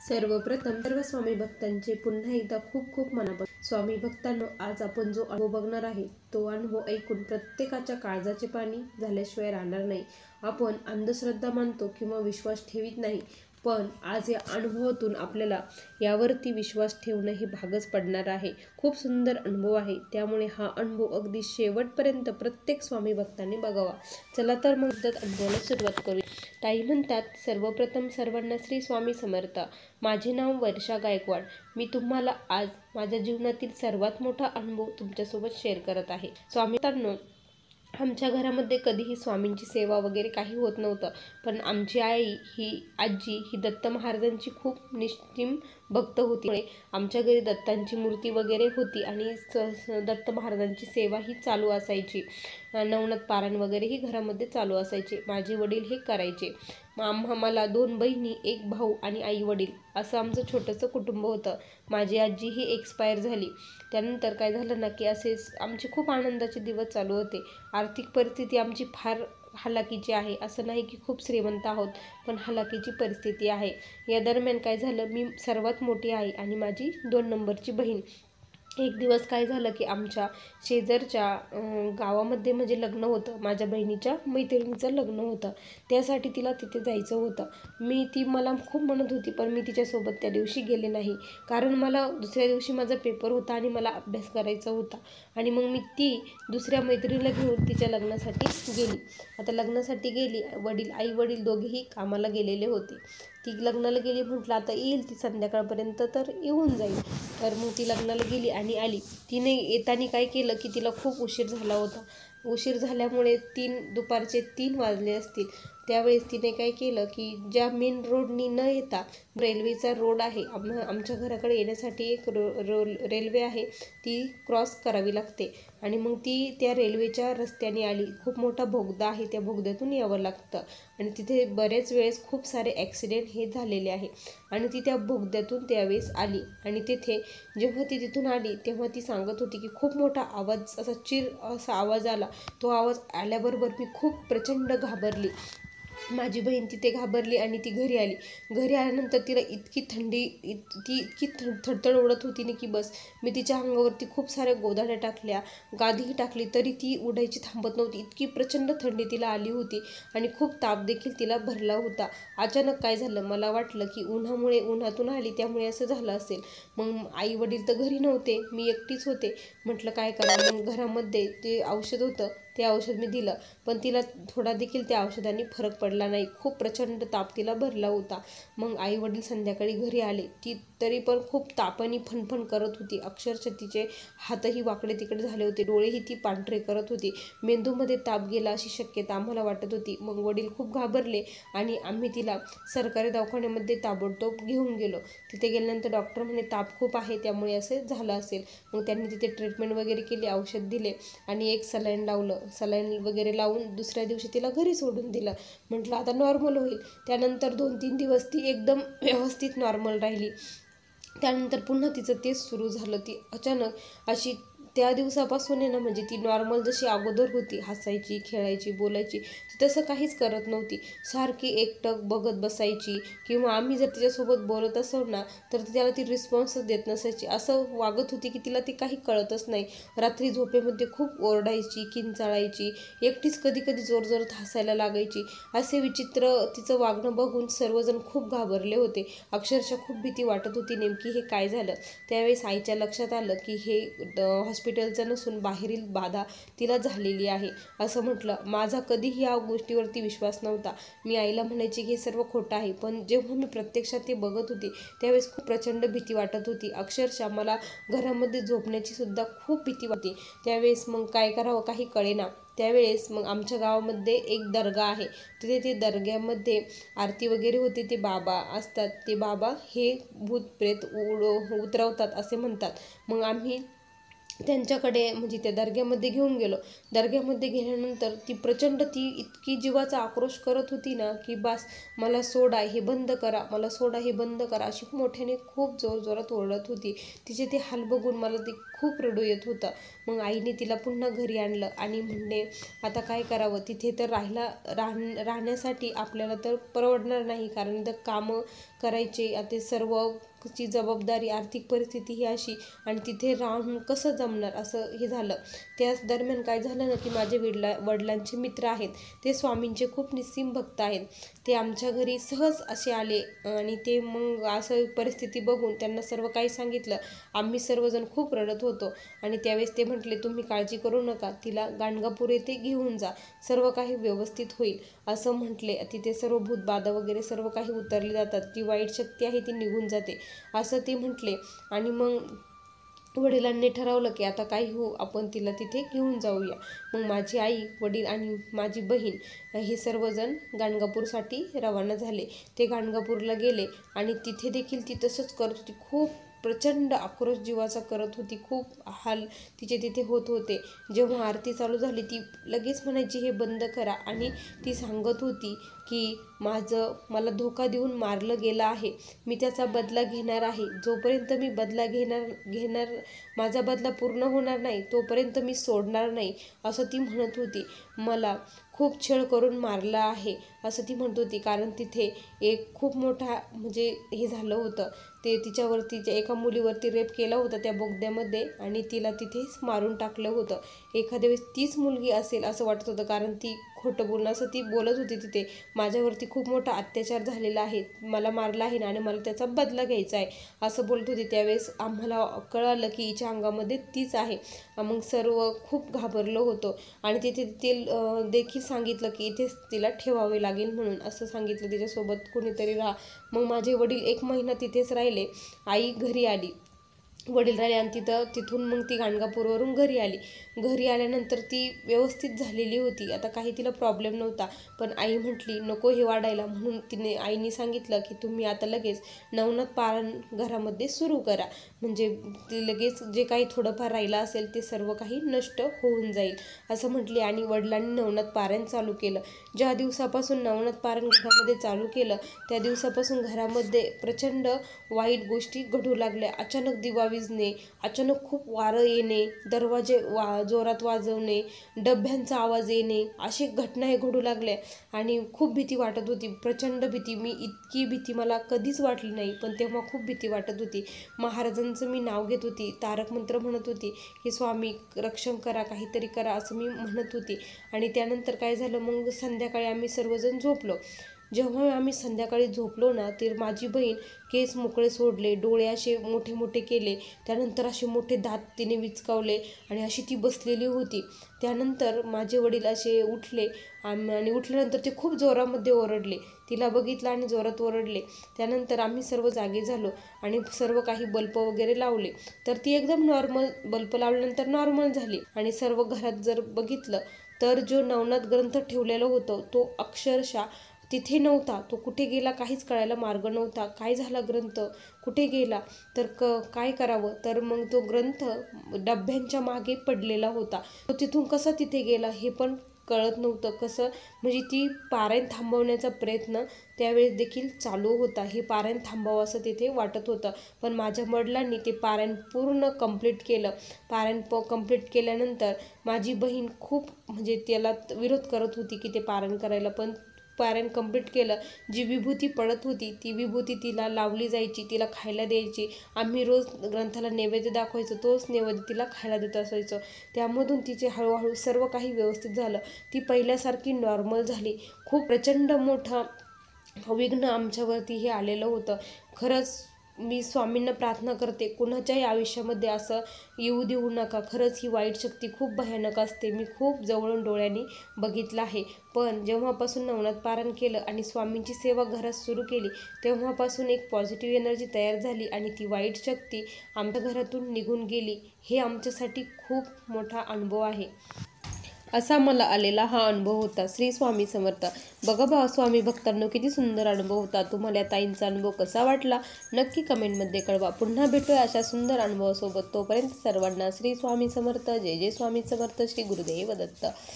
सर्वप्रथम सर्व स्वामी भक्तांचे पुन्हा एकदा खूप खूप मनापासून स्वामी भक्तांनो, आज आपण जो अनुभव बघणार आहे तो अनुभव ऐकून प्रत्येकाच्या काळजाचे पाणी झाल्याशिवाय राहणार नाही। आपण अंधश्रद्धा मानतो किंवा विश्वास ठेवित नाही, पण आज या अनुभवातून आपल्याला यावरती विश्वास ठेवणं हे भागच पडणार आहे। खूप सुंदर अनुभव आहे, त्यामुळे हा अनुभव अगदी शेवटपर्यंत प्रत्येक स्वामी भक्तांनी बघावा। चला तर मग अनुभवाला सुरुवात करूया। ताई म्हणतात, सर्वप्रथम सर्वांना श्री स्वामी समर्थ। माझे नाव वर्षा गायकवाड। मी तुम्हाला आज माझ्या जीवनातील सर्वात मोठा अनुभव तुमच्यासोबत शेअर करत आहे। स्वामींनो, आमच्या घरामध्ये कधीही स्वामींची सेवा वगैरे काही होत नव्हतं, पण आमची आजी ही दत्त महाराजांची खूप निष्ठिम भक्त होती। आमच्या घरी दत्तांची मूर्ती वगैरे होती आणि दत्त महाराजांची सेवा ही चालू असायची। नवनाथ पारायण वगैरे ही घरामध्ये चालू असायचे। माझे वडील हे करायचे। मला 2 बहिणी, 1 भाऊ आणि आई वडील असं आमचं छोटंसं कुटुंब होतं। माझी आजी ही एक्सपायर झाली। त्यानंतर काय झालं ना की असेच आमचे खूप आनंदाचे दिवस चालू होते। आर्थिक परिस्थिती आमची फार हलाखीची आहे। असं नाही की खूप श्रीमंत आहोत, पण हलाखीची परिस्थिती आहे। या दरम्यान काय झालं, मी सर्वात मोठी आहे आणि माझी 2 नंबरची बहीण। एक दिवस काय झालं की आमच्या शेजारच्या गावामध्ये म्हणजे लग्न होतं, माझ्या बहिणीच्या मैत्रिणीचं लग्न होतं। त्यासाठी तिला तिथे जायचं होतं। ती मला खूप म्हणत होती, पण मी तिच्यासोबत त्या दिवशी गेले नाही, कारण मला दुसऱ्या दिवशी माझा पेपर होता आणि मला अभ्यास करायचा होता। आणि मग मी ती दुसऱ्या मैत्रिणीला घेऊन तिच्या लग्नासाठी गेली। आता लग्नासाठी गेली, आई वडील दोघेही कामाला गेलेले होते। ती लग्नाला गेली, म्हटलं आता येईल ती संध्याकाळपर्यंत तर येऊन जाईल। तर मग ती लग्नाला गेली आणि आली। तिने येताना काय केलं की तिला खूप उशीर झाला होता। उशीर झाल्यामुळे दुपारचे 3 वाजले असतील। त्यावेळेस तिने काय केलं की ज्या मेन रोडनी न येता रेल्वेचा रोड आहे, आमच्या घराकडे येण्यासाठी एक रेल्वे आहे, ती क्रॉस करावी लागते आणि मग ती त्या रेल्वेच्या रस्त्याने आली। खूप मोठा बोगदा आहे, त्या बोगद्यातून यावं लागतं आणि तिथे बरेच वेळेस खूप सारे ॲक्सिडेंट हे झालेले आहे। आणि ती त्या बोगद्यातून त्यावेळेस आली आणि जेव्हा ती तिथून आली तेव्हा ती सांगत होती की खूप मोठा आवाज, असा आवाज आला। तो आवाज आल्याबरोबर मी खूप प्रचंड घाबरली। माझी बहीण तिथे घाबरली आणि ती घरी आली। घरी आल्यानंतर तिला इतकी थडथड ओढत होती ना की बस। मी तिच्या अंगावरती खूप साऱ्या गोधड्या टाकल्या, गादीही टाकली, तरी ती उडायची थांबत नव्हती। इतकी प्रचंड थंडी तिला आली होती आणि खूप ताप देखील तिला भरला होता। अचानक काय झालं, मला वाटलं की उन्हातून आली त्यामुळे असं झालं असेल। मग आई वडील तर घरी नव्हते, मी एकटीच होते। म्हटलं काय करा, मग घरामध्ये ते औषध होतं, ते औषध मी दिलं, पण तिला थोडा देखील त्या औषधाने फरक पडला नाही। खूप प्रचंड ताप तिला भरला होता। मग आई वडील संध्याकाळी घरी आले, ती तरी पण खूप तापाने फणफण करत होती। अक्षरशः तिचे हातही वाकडे तिकडे झाले होते, डोळेही ती पांढरे करत होती। मेंदूमध्ये ताप गेला अशी शक्यता आम्हाला वाटत होती। मग वडील खूप घाबरले आणि आम्ही तिला सरकारी दवाखान्यामध्ये ताबडतोब घेऊन गेलो। तिथे गेल्यानंतर डॉक्टर म्हणे ताप खूप आहे, त्यामुळे असं झालं असेल। मग त्यांनी तिथे ट्रीटमेंट वगैरे केली, औषध दिले आणि एक सलाईन लावलं। सलाईन वगैरे लावून दुसऱ्या दिवशी तिला घरी सोडून दिलं। म्हटलं आता नॉर्मल होईल। त्यानंतर 2-3 दिवस ती एकदम व्यवस्थित नॉर्मल राहिली। त्यानंतर पुन्हा तिचं तेच सुरू झालं। ती अचानक अशी त्या दिवसापासून आहे ना, म्हणजे ती नॉर्मल जशी अगोदर होती, हसायची, खेळायची, बोलायची, तसं काहीच करत नव्हती। सारखी एकटक बघत बसायची किंवा आम्ही जर तिच्यासोबत बोलत असो ना तर त्याला ती रिस्पॉन्सच देत नसायची। असं वागत होती की तिला ते काही कळतच नाही। रात्री झोपेमध्ये खूप ओरडायची, किंचाळायची, एकटीच कधी जोरजोरात हसायला लागायची। असे विचित्र तिचं वागणं बघून सर्वजण खूप घाबरले होते। अक्षरशः खूप भीती वाटत होती, नेमकी हे काय झालं। त्यावेळेस आईच्या लक्षात आलं की हे हॉस्पिटलचं नसून बाहेरील बाधा तिला झालेली आहे असं म्हटलं। माझा कधीही या गोष्टीवरती विश्वास नव्हता। मी आईला म्हणायची की हे सर्व खोटं आहे, पण जेव्हा मी प्रत्यक्षात ते बघत होती त्यावेळेस खूप प्रचंड भीती वाटत होती। अक्षरशः मला घरामध्ये झोपण्याची सुद्धा खूप भीती वाटते। त्यावेळेस मग काय करावं काही कळेना। त्यावेळेस मग आमच्या गावामध्ये एक दर्गा आहे, तिथे ते दर्ग्यामध्ये आरती वगैरे होते। ते बाबा असतात, ते बाबा हे भूत प्रेत उतरवतात असे म्हणतात। मग आम्ही त्यांच्याकडे म्हणजे त्या दर्ग्यामध्ये घेऊन गेलो. दर्ग्यामध्ये गेल्यानंतर ती इतकी जीवाचा आक्रोश करत होती ना, की बस मला सोडा, हे बंद करा, मला सोडा, हे बंद करा, अशी मोठ्याने खूप जोरजोरात ओरडत होती. तिचे ते हाल बघून मला ते खूप रडू येत होतं. मग आईने तिला पुन्हा घरी आणलं आणि म्हणले आता काय करावं, तिथे तर राहण्यासाठी आपल्याला तर परवडणार नाही, कारण इथं कामं करायचे, ते सर्व ची जबाबदारी, आर्थिक परिस्थिती ही अशी, आणि तिथे राहून कसं जमणार, असं हे झालं. त्याच दरम्यान काय झालं ना, की माझे वडिलांचे मित्र आहेत, ते स्वामींचे खूप निस्सीम भक्त आहेत. ते आमच्या घरी सहज असे आले आणि ते मग असं परिस्थिती बघून त्यांना सर्व काही सांगितलं. आम्ही सर्वजण खूप रडत होतो आणि त्यावेळेस ते म्हटले तुम्ही काळजी करू नका, तिला गाणगापूर येथे घेऊन जा, सर्व काही व्यवस्थित होईल, असं म्हटले. तिथे सर्व भूतबाधा वगैरे सर्व काही उतरले जातात, ती वाईट शक्ती आहे ती निघून जाते, असं ते म्हटले. आणि मग वडिलांनी ठरवलं की आता काही हो, आपण तिला तिथे घेऊन जाऊया. मग माझी आई, वडील आणि माझी बहीण हे सर्वजण गाणगापूरसाठी रवाना झाले. ते गाणगापूरला गेले आणि तिथे देखील ती तसंच करत होती. खूप प्रचंड आक्रोश जीवाचा करत होती. खूप हाल तिचे तिथे होत होते. जेव्हा आरती चालू झाली, ती लगेच म्हणायची हे बंद करा, आणि ती सांगत होती की मला धोका देऊन मारलं गेलं आहे, मी त्याचा बदला घेणार आहे. जोपर्यंत मी बदला घेणार माझा बदला पूर्ण होणार नाही, तोपर्यंत मी सोडणार नाही, असं ती म्हणत होती. मला खूप छळ करून मारलं आहे, असं ती म्हणत होती. कारण तिथे एक खूप मोठा म्हणजे हे झालं होतं, ते तिच्यावरती एका मुलीवरती रेप केला होता त्या बोगद्यामध्ये, आणि तिला तिथेच मारून टाकलं होतं. एखाद्या वेळेस तीच मुलगी असेल असं वाटत होतं, कारण ती खोटं बोलणं असं ती बोलत होती तिथे, माझ्यावरती खूप मोठा अत्याचार झालेला आहे, मला मारला आहे ना, आणि मला त्याचा बदला घ्यायचा आहे, असं बोलत होती. त्यावेळेस आम्हाला कळालं की हिच्या अंगामध्ये तीच आहे. मग सर्व खूप घाबरलो होतो आणि तिथे ते देखील सांगितलं की इथेच तिला ठेवावे लागेल म्हणून, असं सांगितलं, तिच्यासोबत कोणीतरी राहा. मग माझे वडील 1 महिना तिथेच राहिले. आई घरी आली, वडील राहिले, आणि तिथून मग ती गाणगापूरवरून घरी आली. घरी आल्यानंतर ती व्यवस्थित झालेली होती, आता काही तिला प्रॉब्लेम नव्हता. पण आई म्हटली नको हे वाढायला, म्हणून आईने सांगितलं की तुम्ही आता लगेच नवनाथ पारायण घरामध्ये सुरू करा, म्हणजे ती लगेच जे काही थोडंफार राहिलं असेल ते सर्व काही नष्ट होऊन जाईल, असं म्हटली. आणि वडिलांनी नवनाथ पारायण चालू केलं. ज्या दिवसापासून नवनाथ पारायण घरामध्ये चालू केलं, त्या दिवसापासून घरामध्ये प्रचंड वाईट गोष्टी घडू लागल्या. अचानक दिवा विझणे, अचानक खूप वारं येणे, दरवाजे जोरात वाजवणे, डब्यांचा आवाज येणे, अशी घटना घडू लागल्या. आणि खूप भीती वाटत होती, प्रचंड भीती. इतकी भीती मला कधीच वाटली नाही, पण तेव्हा खूप भीती वाटत होती. महाराजांचं मी नाव घेत होती, तारक मंत्र म्हणत होती की स्वामी रक्षण करा, काहीतरी करा, असं मी म्हणत होती. आणि त्यानंतर काय झालं, मग संध्याकाळी आम्ही सर्वजण झोपलो. जेव्हा आम्ही संध्याकाळी झोपलो ना, तर माझी बहीण केस मोकळे सोडले, डोळे असे मोठे मोठे केले, त्यानंतर असे मोठे दात तिने विचकावले आणि अशी ती बसलेली होती. त्यानंतर माझे वडील असे उठले आणि उठल्यानंतर ते खूप जोरामध्ये ओरडले. तिला बघितलं आणि जोरात ओरडले. त्यानंतर आम्ही सर्व जागे झालो आणि सर्व काही बल्ब वगैरे लावले, तर ती एकदम नॉर्मल, बल्ब लावल्यानंतर नॉर्मल झाली. आणि सर्व घरात जर बघितलं तर जो नवनाथ ग्रंथ ठेवलेला होता तो अक्षरशः तिथे नव्हता. तो कुठे गेला काहीच कळायला मार्ग नव्हता. काय झाला, ग्रंथ कुठे गेला, तर काय करावं. तर मग तो ग्रंथ डब्यांच्या मागे पडलेला होता. तो तिथून कसा तिथे गेला हे पण कळत नव्हतं. कसं म्हणजे ती पारायण थांबवण्याचा प्रयत्न त्यावेळेस देखील चालू होता. हे पारायण थांबवावं असं तिथे वाटत होतं, पण माझ्या वडिलांनी ते पारायण पूर्ण कंप्लीट केलं. पारायण कंप्लीट केल्यानंतर माझी बहीण खूप म्हणजे त्याला विरोध करत होती की ते पारायण करायला, पण पारायण कंप्लीट केलं. जी विभूती पडत होती ती विभूती तिला लावली जायची, तिला खायला द्यायची. आम्ही रोज ग्रंथाला नैवेद्य दाखवायचो, तोच नैवेद्य तिला खायला देत असायचो. त्यामधून तिचे हळूहळू सर्व काही व्यवस्थित झालं. ती पहिल्यासारखी नॉर्मल झाली. खूप प्रचंड मोठा विघ्न आमच्यावरती हे आलेलं होतं. खरंच मी स्वामींना प्रार्थना करते, कुणाच्याही आयुष्यामध्ये असं येऊ देऊ नका. खरंच ही वाईट शक्ती खूप भयानक असते. मी खूप जवळून डोळ्यांनी बघितलं आहे. पण जेव्हापासून नवनाथ पारायण केलं आणि स्वामींची सेवा घरात सुरू केली, तेव्हापासून एक पॉझिटिव्ह एनर्जी तयार झाली आणि ती वाईट शक्ती आमच्या घरातून निघून गेली. हे आमच्यासाठी खूप मोठा अनुभव आहे. असा मला आलेला हा अनुभव होता. श्री स्वामी समर्थ. बघा स्वामी भक्तांनो, किती सुंदर अनुभव होता. तुम्हाला या ताईंचा अनुभव कसा वाटला नक्की कमेंटमध्ये कळवा. पुन्हा भेटूया अशा सुंदर अनुभवासोबत. तोपर्यंत सर्वांना श्री स्वामी समर्थ. जय जय स्वामी समर्थ. श्री गुरुदेव दत्त.